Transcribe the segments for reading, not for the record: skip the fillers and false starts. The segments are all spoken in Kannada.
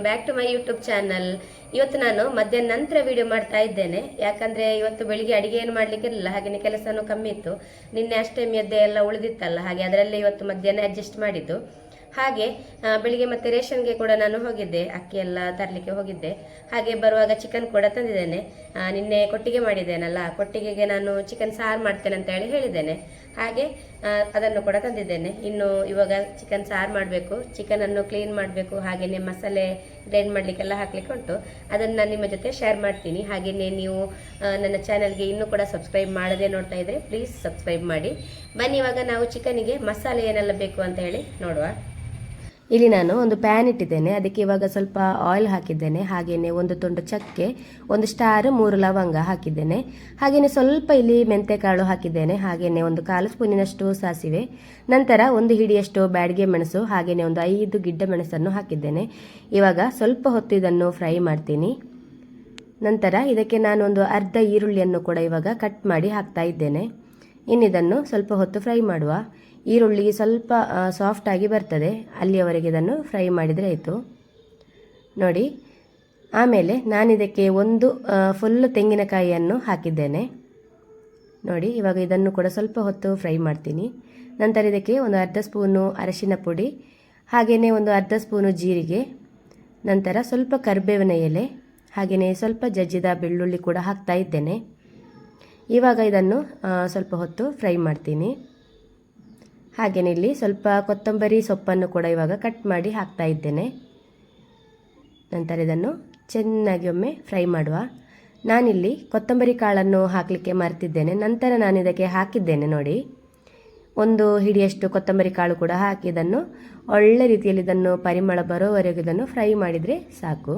Welcome back to my YouTube channel. ಇವತ್ತು ನಾನು ಮಧ್ಯಾಹ್ನ ನಂತರ ವಿಡಿಯೋ ಮಾಡ್ತಾ ಇದ್ದೇನೆ. ಯಾಕಂದ್ರೆ ಇವತ್ತು ಬೆಳಿಗ್ಗೆ ಅಡಿಗೆ ಏನು ಮಾಡ್ಲಿಕ್ಕಿರಲಿಲ್ಲ, ಹಾಗೆಯೇ ಕೆಲಸನೂ ಕಮ್ಮಿ ಇತ್ತು. ನಿನ್ನೆ ಅಷ್ಟೇ ಮೆದ್ದೆ ಎಲ್ಲ ಉಳಿದಿತ್ತಲ್ಲ, ಹಾಗೆ ಅದರಲ್ಲೇ ಇವತ್ತು ಮಧ್ಯಾಹ್ನ ಅಡ್ಜಸ್ಟ್ ಮಾಡಿದ್ದು. ಹಾಗೆ ಬೆಳಿಗ್ಗೆ ಮತ್ತೆ ರೇಷನ್ಗೆ ಕೂಡ ನಾನು ಹೋಗಿದ್ದೆ, ಅಕ್ಕಿ ಎಲ್ಲ ತರಲಿಕ್ಕೆ ಹೋಗಿದ್ದೆ. ಹಾಗೆ ಬರುವಾಗ ಚಿಕನ್ ಕೂಡ ತಂದಿದ್ದೇನೆ. ನಿನ್ನೆ ಕೊಟ್ಟಿಗೆ ಮಾಡಿದ್ದೇನಲ್ಲ, ಕೊಟ್ಟಿಗೆಗೆ ನಾನು ಚಿಕನ್ ಸಾರು ಮಾಡ್ತೇನೆ ಅಂತ ಹೇಳಿದ್ದೇನೆ. ಹಾಗೆ ಅದನ್ನು ಕೂಡ ತಂದಿದ್ದೇನೆ. ಇನ್ನು ಇವಾಗ ಚಿಕನ್ ಸಾರು ಮಾಡಬೇಕು, ಚಿಕನನ್ನು ಕ್ಲೀನ್ ಮಾಡಬೇಕು, ಹಾಗೆಯೇ ಮಸಾಲೆ ಗ್ರೈಂಡ್ ಮಾಡಲಿಕ್ಕೆಲ್ಲ ಹಾಕ್ಲಿಕ್ಕೆ ಉಂಟು. ಅದನ್ನು ನಾನು ನಿಮ್ಮ ಜೊತೆ ಶೇರ್ ಮಾಡ್ತೀನಿ. ಹಾಗೆಯೇ ನೀವು ನನ್ನ ಚಾನಲ್ಗೆ ಇನ್ನೂ ಕೂಡ ಸಬ್ಸ್ಕ್ರೈಬ್ ಮಾಡದೆ ನೋಡ್ತಾ ಇದ್ರೆ ಪ್ಲೀಸ್ ಸಬ್ಸ್ಕ್ರೈಬ್ ಮಾಡಿ. ಬನ್ನಿ ಇವಾಗ ನಾವು ಚಿಕನಿಗೆ ಮಸಾಲೆ ಏನೆಲ್ಲ ಬೇಕು ಅಂತ ಹೇಳಿ ನೋಡುವ. ಇಲ್ಲಿ ನಾನು ಒಂದು ಪ್ಯಾನ್ ಇಟ್ಟಿದ್ದೇನೆ, ಅದಕ್ಕೆ ಇವಾಗ ಸ್ವಲ್ಪ ಆಯಿಲ್ ಹಾಕಿದ್ದೇನೆ. ಹಾಗೆಯೇ ಒಂದು ತುಂಡು ಚಕ್ಕೆ, ಒಂದು ಸ್ಟಾರ್, 3 ಲವಂಗ ಹಾಕಿದ್ದೇನೆ. ಹಾಗೆಯೇ ಸ್ವಲ್ಪ ಇಲ್ಲಿ ಮೆಂತೆಕಾಳು ಹಾಕಿದ್ದೇನೆ. ಹಾಗೆಯೇ ಒಂದು 1/4 ಸ್ಪೂನಿನಷ್ಟು ಸಾಸಿವೆ, ನಂತರ 1 ಹಿಡಿಯಷ್ಟು ಬ್ಯಾಡಗೆ ಮೆಣಸು, ಹಾಗೆಯೇ ಒಂದು 5 ಗಿಡ್ಡ ಮೆಣಸನ್ನು ಹಾಕಿದ್ದೇನೆ. ಇವಾಗ ಸ್ವಲ್ಪ ಹೊತ್ತು ಇದನ್ನು ಫ್ರೈ ಮಾಡ್ತೀನಿ. ನಂತರ ಇದಕ್ಕೆ ನಾನೊಂದು ಅರ್ಧ ಈರುಳ್ಳಿಯನ್ನು ಕೂಡ ಇವಾಗ ಕಟ್ ಮಾಡಿ ಹಾಕ್ತಾ ಇದ್ದೇನೆ. ಇನ್ನಿದನ್ನು ಸ್ವಲ್ಪ ಹೊತ್ತು ಫ್ರೈ ಮಾಡುವ. ಈರುಳ್ಳಿ ಸ್ವಲ್ಪ ಸಾಫ್ಟ್ ಆಗಿ ಬರ್ತದೆ, ಅಲ್ಲಿಯವರೆಗೆ ಇದನ್ನು ಫ್ರೈ ಮಾಡಿದರೆ ಆಯಿತು ನೋಡಿ. ಆಮೇಲೆ ನಾನಿದಕ್ಕೆ ಒಂದು ಫುಲ್ ತೆಂಗಿನಕಾಯಿಯನ್ನು ಹಾಕಿದ್ದೇನೆ ನೋಡಿ. ಇವಾಗ ಇದನ್ನು ಕೂಡ ಸ್ವಲ್ಪ ಹೊತ್ತು ಫ್ರೈ ಮಾಡ್ತೀನಿ. ನಂತರ ಇದಕ್ಕೆ ಒಂದು ಅರ್ಧ ಸ್ಪೂನು ಅರಿಶಿನ ಪುಡಿ, ಹಾಗೆಯೇ ಒಂದು ಅರ್ಧ ಸ್ಪೂನು ಜೀರಿಗೆ, ನಂತರ ಸ್ವಲ್ಪ ಕರಿಬೇವಿನ ಎಲೆ, ಹಾಗೆಯೇ ಸ್ವಲ್ಪ ಜಜ್ಜಿದ ಬೆಳ್ಳುಳ್ಳಿ ಕೂಡ ಹಾಕ್ತಾ ಇದ್ದೇನೆ. ಇವಾಗ ಇದನ್ನು ಸ್ವಲ್ಪ ಹೊತ್ತು ಫ್ರೈ ಮಾಡ್ತೀನಿ. ಹಾಗೆಯೇ ಇಲ್ಲಿ ಸ್ವಲ್ಪ ಕೊತ್ತಂಬರಿ ಸೊಪ್ಪನ್ನು ಕೂಡ ಇವಾಗ ಕಟ್ ಮಾಡಿ ಹಾಕ್ತಾ ಇದ್ದೇನೆ. ನಂತರ ಇದನ್ನು ಚೆನ್ನಾಗಿ ಒಮ್ಮೆ ಫ್ರೈ ಮಾಡುವ. ನಾನಿಲ್ಲಿ ಕೊತ್ತಂಬರಿ ಕಾಳನ್ನು ಹಾಕಲಿಕ್ಕೆ ಮರೆತಿದ್ದೇನೆ, ನಂತರ ನಾನು ಇದಕ್ಕೆ ಹಾಕಿದ್ದೇನೆ ನೋಡಿ. 1 ಹಿಡಿಯಷ್ಟು ಕೊತ್ತಂಬರಿ ಕಾಳು ಕೂಡ ಹಾಕಿ ಇದನ್ನು ಒಳ್ಳೆ ರೀತಿಯಲ್ಲಿ ಇದನ್ನು ಪರಿಮಳ ಬರೋವರೆಗೂ ಇದನ್ನು ಫ್ರೈ ಮಾಡಿದರೆ ಸಾಕು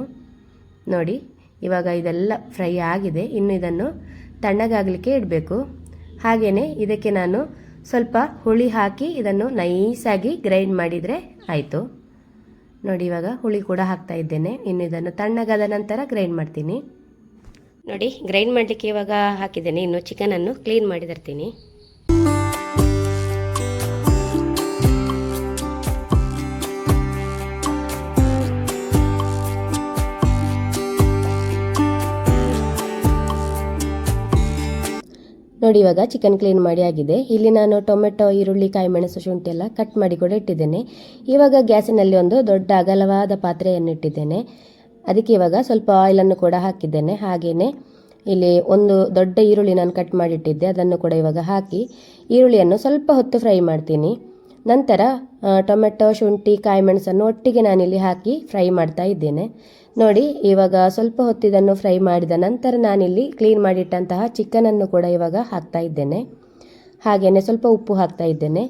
ನೋಡಿ. ಇವಾಗ ಇದೆಲ್ಲ ಫ್ರೈ ಆಗಿದೆ. ಇನ್ನು ಇದನ್ನು ತಣ್ಣಗಾಗಲಿಕ್ಕೆ ಇಡಬೇಕು. ಹಾಗೆಯೇ ಇದಕ್ಕೆ ನಾನು ಸ್ವಲ್ಪ ಹುಳಿ ಹಾಕಿ ಇದನ್ನು ನೈಸಾಗಿ ಗ್ರೈಂಡ್ ಮಾಡಿದರೆ ಆಯಿತು ನೋಡಿ. ಇವಾಗ ಹುಳಿ ಕೂಡ ಹಾಕ್ತಾ ಇದ್ದೇನೆ. ಇನ್ನು ಇದನ್ನು ತಣ್ಣಗಾದ ನಂತರ ಗ್ರೈಂಡ್ ಮಾಡ್ತೀನಿ ನೋಡಿ. ಗ್ರೈಂಡ್ ಮಾಡಲಿಕ್ಕೆ ಇವಾಗ ಹಾಕಿದ್ದೇನೆ. ಇನ್ನು ಚಿಕನನ್ನು ಕ್ಲೀನ್ ಮಾಡಿ ತರ್ತೀನಿ. ನೋಡಿ ಇವಾಗ ಚಿಕನ್ ಕ್ಲೀನ್ ಮಾಡಿ ಆಗಿದೆ. ಇಲ್ಲಿ ನಾನು ಟೊಮೆಟೊ, ಈರುಳ್ಳಿ, ಕಾಯಿ ಮೆಣಸು, ಶುಂಠಿ ಎಲ್ಲ ಕಟ್ ಮಾಡಿ ಕೂಡ ಇಟ್ಟಿದ್ದೇನೆ. ಇವಾಗ ಗ್ಯಾಸಿನಲ್ಲಿ ಒಂದು ದೊಡ್ಡ ಅಗಲವಾದ ಪಾತ್ರೆಯನ್ನು ಇಟ್ಟಿದ್ದೇನೆ. ಅದಕ್ಕೆ ಇವಾಗ ಸ್ವಲ್ಪ ಆಯಿಲನ್ನು ಕೂಡ ಹಾಕಿದ್ದೇನೆ. ಹಾಗೆಯೇ ಇಲ್ಲಿ ಒಂದು ದೊಡ್ಡ ಈರುಳ್ಳಿ ನಾನು ಕಟ್ ಮಾಡಿಟ್ಟಿದ್ದೆ, ಅದನ್ನು ಕೂಡ ಇವಾಗ ಹಾಕಿ ಈರುಳ್ಳಿಯನ್ನು ಸ್ವಲ್ಪ ಹೊತ್ತು ಫ್ರೈ ಮಾಡ್ತೀನಿ. ನಂತರ ಟೊಮೆಟೊ, ಶುಂಠಿ, ಕಾಯಿ ಮೆಣಸನ್ನು ಒಟ್ಟಿಗೆ ನಾನಿಲ್ಲಿ ಹಾಕಿ ಫ್ರೈ ಮಾಡ್ತಾ ಇದ್ದೇನೆ ನೋಡಿ. ಇವಾಗ ಸ್ವಲ್ಪ ಹೊತ್ತು ಇದನ್ನು ಫ್ರೈ ಮಾಡಿದ ನಂತರ ನಾನಿಲ್ಲಿ ಕ್ಲೀನ್ ಮಾಡಿಟ್ಟಂತಹ ಚಿಕನನ್ನು ಕೂಡ ಇವಾಗ ಹಾಕ್ತಾ ಇದ್ದೇನೆ. ಹಾಗೆಯೇ ಸ್ವಲ್ಪ ಉಪ್ಪು ಹಾಕ್ತಾ ಇದ್ದೇನೆ.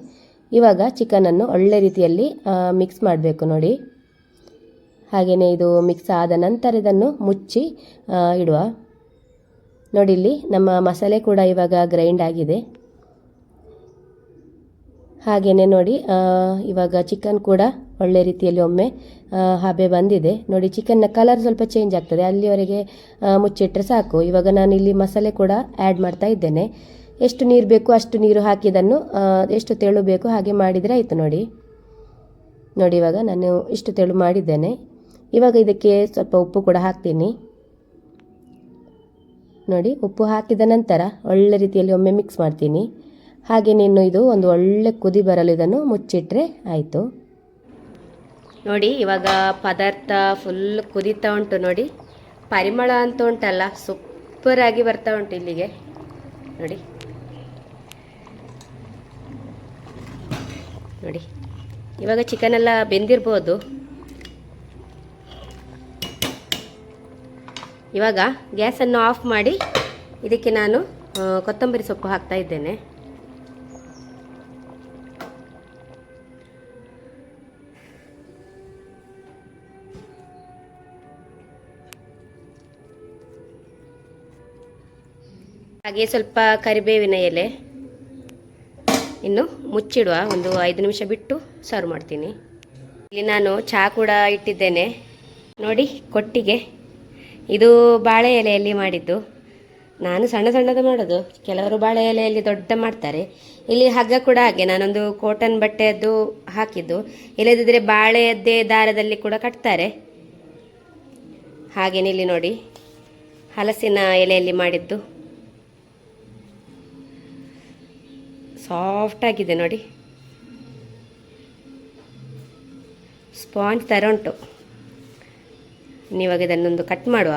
ಇವಾಗ ಚಿಕನನ್ನು ಒಳ್ಳೆ ರೀತಿಯಲ್ಲಿ ಮಿಕ್ಸ್ ಮಾಡಬೇಕು ನೋಡಿ. ಹಾಗೆಯೇ ಇದು ಮಿಕ್ಸ್ ಆದ ನಂತರ ಇದನ್ನು ಮುಚ್ಚಿ ಇಡುವ ನೋಡಿ. ಇಲ್ಲಿ ನಮ್ಮ ಮಸಾಲೆ ಕೂಡ ಇವಾಗ ಗ್ರೈಂಡ್ ಆಗಿದೆ. ಹಾಗೆಯೇ ನೋಡಿ ಇವಾಗ ಚಿಕನ್ ಕೂಡ ಒಳ್ಳೆ ರೀತಿಯಲ್ಲಿ ಒಮ್ಮೆ ಹಬೆ ಬಂದಿದೆ ನೋಡಿ. ಚಿಕನ್ನ ಕಲರ್ ಸ್ವಲ್ಪ ಚೇಂಜ್ ಆಗ್ತದೆ, ಅಲ್ಲಿವರೆಗೆ ಮುಚ್ಚಿಟ್ರೆ ಸಾಕು. ಇವಾಗ ನಾನು ಇಲ್ಲಿ ಮಸಾಲೆ ಕೂಡ ಆ್ಯಡ್ ಮಾಡ್ತಾ ಇದ್ದೇನೆ. ಎಷ್ಟು ನೀರು ಬೇಕು ಅಷ್ಟು ನೀರು ಹಾಕಿದನ್ನು ಎಷ್ಟು ತೆಳು ಬೇಕು ಹಾಗೆ ಮಾಡಿದರೆ ಆಯಿತು ನೋಡಿ. ನೋಡಿ ಇವಾಗ ನಾನು ಇಷ್ಟು ತೆಳು ಮಾಡಿದ್ದೇನೆ. ಇವಾಗ ಇದಕ್ಕೆ ಸ್ವಲ್ಪ ಉಪ್ಪು ಕೂಡ ಹಾಕ್ತೀನಿ ನೋಡಿ. ಉಪ್ಪು ಹಾಕಿದ ನಂತರ ಒಳ್ಳೆ ರೀತಿಯಲ್ಲಿ ಒಮ್ಮೆ ಮಿಕ್ಸ್ ಮಾಡ್ತೀನಿ. ಹಾಗೆ ಇನ್ನು ಇದು ಒಂದು ಒಳ್ಳೆ ಕುದಿ ಬರಲು ಇದನ್ನು ಮುಚ್ಚಿಟ್ರೆ ಆಯಿತು ನೋಡಿ. ಇವಾಗ ಪದಾರ್ಥ ಫುಲ್ ಕುದೀತಾ ಉಂಟು ನೋಡಿ. ಪರಿಮಳ ಅಂತ ಉಂಟಲ್ಲ, ಸೂಪರಾಗಿ ಬರ್ತಾ ಉಂಟು ಇಲ್ಲಿಗೆ ನೋಡಿ. ನೋಡಿ ಇವಾಗ ಚಿಕನ್ ಎಲ್ಲ ಬೆಂದಿರ್ಬೋದು. ಇವಾಗ ಗ್ಯಾಸನ್ನು ಆಫ್ ಮಾಡಿ ಇದಕ್ಕೆ ನಾನು ಕೊತ್ತಂಬರಿ ಸೊಪ್ಪು ಹಾಕ್ತಾ ಇದ್ದೇನೆ. ಹಾಗೆ ಸ್ವಲ್ಪ ಕರಿಬೇವಿನ ಎಲೆ. ಇನ್ನು ಮುಚ್ಚಿಡುವ, ಒಂದು 5 ನಿಮಿಷ ಬಿಟ್ಟು ಸರ್ವ್ ಮಾಡ್ತೀನಿ. ಇಲ್ಲಿ ನಾನು ಚಹಾ ಕೂಡ ಇಟ್ಟಿದ್ದೇನೆ ನೋಡಿ. ಕೊಟ್ಟಿಗೆ ಇದು ಬಾಳೆ ಎಲೆಯಲ್ಲಿ ಮಾಡಿದ್ದು. ನಾನು ಸಣ್ಣ ಸಣ್ಣದು ಮಾಡೋದು, ಕೆಲವರು ಬಾಳೆ ಎಲೆಯಲ್ಲಿ ದೊಡ್ಡ ಮಾಡ್ತಾರೆ. ಇಲ್ಲಿ ಹಗ್ಗ ಕೂಡ ಹಾಗೆ ನಾನೊಂದು ಕಾಟನ್ ಬಟ್ಟೆಯದ್ದು ಹಾಕಿದ್ದು, ಇಲ್ಲದಿದ್ದರೆ ಬಾಳೆಯದ್ದೇ ದಾರದಲ್ಲಿ ಕೂಡ ಕಟ್ತಾರೆ ಹಾಗೆಯೇ ಇಲ್ಲಿ ನೋಡಿ ಹಲಸಿನ ಎಲೆಯಲ್ಲಿ ಮಾಡಿದ್ದು ಸಾಫ್ಟ್ ಆಗಿದೆ ನೋಡಿ, ಸ್ಪಾಂಜ್ ಥರ ಉಂಟು. ನೀವಾಗ ಇದನ್ನೊಂದು ಕಟ್ ಮಾಡುವ.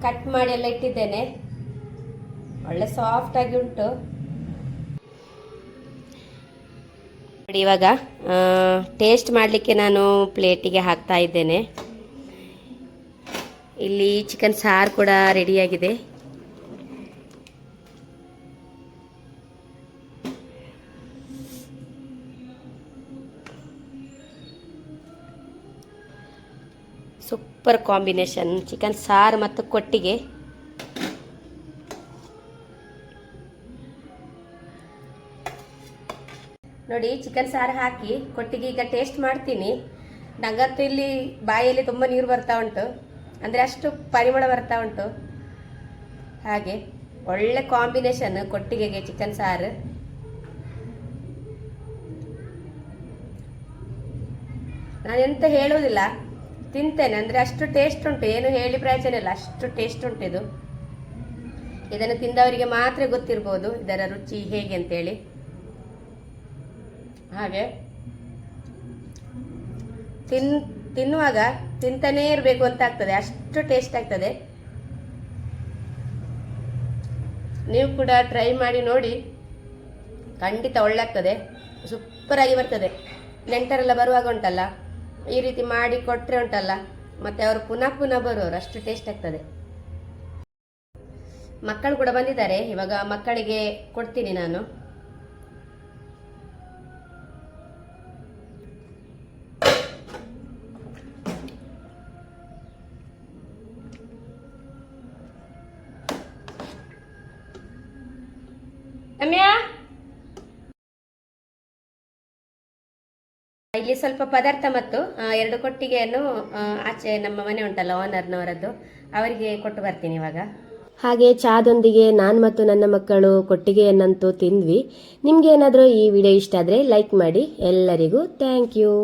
ಕಟ್ ಮಾಡಿ ಎಲ್ಲ ಇಟ್ಟಿದ್ದೇನೆ, ಒಳ್ಳೆ ಸಾಫ್ಟ್ ಆಗಿ ಉಂಟು ನೋಡಿ. ಇವಾಗ ಟೇಸ್ಟ್ ಮಾಡಲಿಕ್ಕೆ ನಾನು ಪ್ಲೇಟಿಗೆ ಹಾಕ್ತಾ ಇದ್ದೇನೆ. ಇಲ್ಲಿ ಚಿಕನ್ ಸಾರು ಕೂಡ ರೆಡಿಯಾಗಿದೆ. ಸೂಪರ್ ಕಾಂಬಿನೇಷನ್ ಚಿಕನ್ ಸಾರು ಮತ್ತು ಕೊಟ್ಟಿಗೆ. ನೋಡಿ ಚಿಕನ್ ಸಾರು ಹಾಕಿ ಕೊಟ್ಟಿಗೆ ಈಗ ಟೇಸ್ಟ್ ಮಾಡ್ತೀನಿ. ನಂಗಂತೂ ಇಲ್ಲಿ ಬಾಯಲ್ಲಿ ತುಂಬ ನೀರು ಬರ್ತಾ ಉಂಟು, ಅಂದರೆ ಅಷ್ಟು ಪರಿಮಳ ಬರ್ತಾ ಉಂಟು. ಹಾಗೆ ಒಳ್ಳೆ ಕಾಂಬಿನೇಷನ್ ಕೊಟ್ಟಿಗೆಗೆ ಚಿಕನ್ ಸಾರು. ನಾನೆಂತ ಹೇಳುವುದಿಲ್ಲ, ತಿಂತೇನೆ, ಅಂದರೆ ಅಷ್ಟು ಟೇಸ್ಟ್ ಉಂಟು, ಏನು ಹೇಳಿ ಪ್ರಯೋಜನ ಇಲ್ಲ, ಅಷ್ಟು ಟೇಸ್ಟ್ ಉಂಟು ಇದು. ಇದನ್ನು ತಿಂದವರಿಗೆ ಮಾತ್ರ ಗೊತ್ತಿರ್ಬೋದು ಇದರ ರುಚಿ ಹೇಗೆ ಅಂತೇಳಿ. ಹಾಗೆ ತಿನ್ನುವಾಗ ತಿಂತಾನೇ ಇರಬೇಕು ಅಂತ ಆಗ್ತದೆ, ಅಷ್ಟು ಟೇಸ್ಟ್ ಆಗ್ತದೆ. ನೀವು ಕೂಡ ಟ್ರೈ ಮಾಡಿ ನೋಡಿ, ಖಂಡಿತ ಒಳ್ಳೆ ಆಗ್ತದೆ, ಸೂಪರಾಗಿ ಬರ್ತದೆ. ನೆಂಟರೆಲ್ಲ ಬರುವಾಗ ಉಂಟಲ್ಲ ಈ ರೀತಿ ಮಾಡಿ ಕೊಟ್ಟರೆ ಉಂಟಲ್ಲ, ಮತ್ತೆ ಅವರು ಪುನಃ ಪುನಃ ಬರುವವರು, ಅಷ್ಟು ಟೇಸ್ಟ್ ಆಗ್ತದೆ. ಮಕ್ಕಳು ಕೂಡ ಬಂದಿದ್ದಾರೆ, ಇವಾಗ ಮಕ್ಕಳಿಗೆ ಕೊಡ್ತೀನಿ ನಾನು. ಇಲ್ಲಿ ಸ್ವಲ್ಪ ಪದಾರ್ಥ ಮತ್ತು 2 ಕೊಟ್ಟಿಗೆಯನ್ನು ಆಚೆ ನಮ್ಮ ಮನೆ ಉಂಟಲ್ಲ ಓನರ್ನವರದ್ದು, ಅವರಿಗೆ ಕೊಟ್ಟು ಬರ್ತೀನಿ ಇವಾಗ. ಹಾಗೆ ಚಾದೊಂದಿಗೆ ನಾನು ಮತ್ತು ನನ್ನ ಮಕ್ಕಳು ಕೊಟ್ಟಿಗೆಯನ್ನಂತೂ ತಿಂದ್ವಿ. ನಿಮ್ಗೆ ಏನಾದರೂ ಈ ವಿಡಿಯೋ ಇಷ್ಟ ಆದರೆ ಲೈಕ್ ಮಾಡಿ. ಎಲ್ಲರಿಗೂ ಥ್ಯಾಂಕ್ ಯು.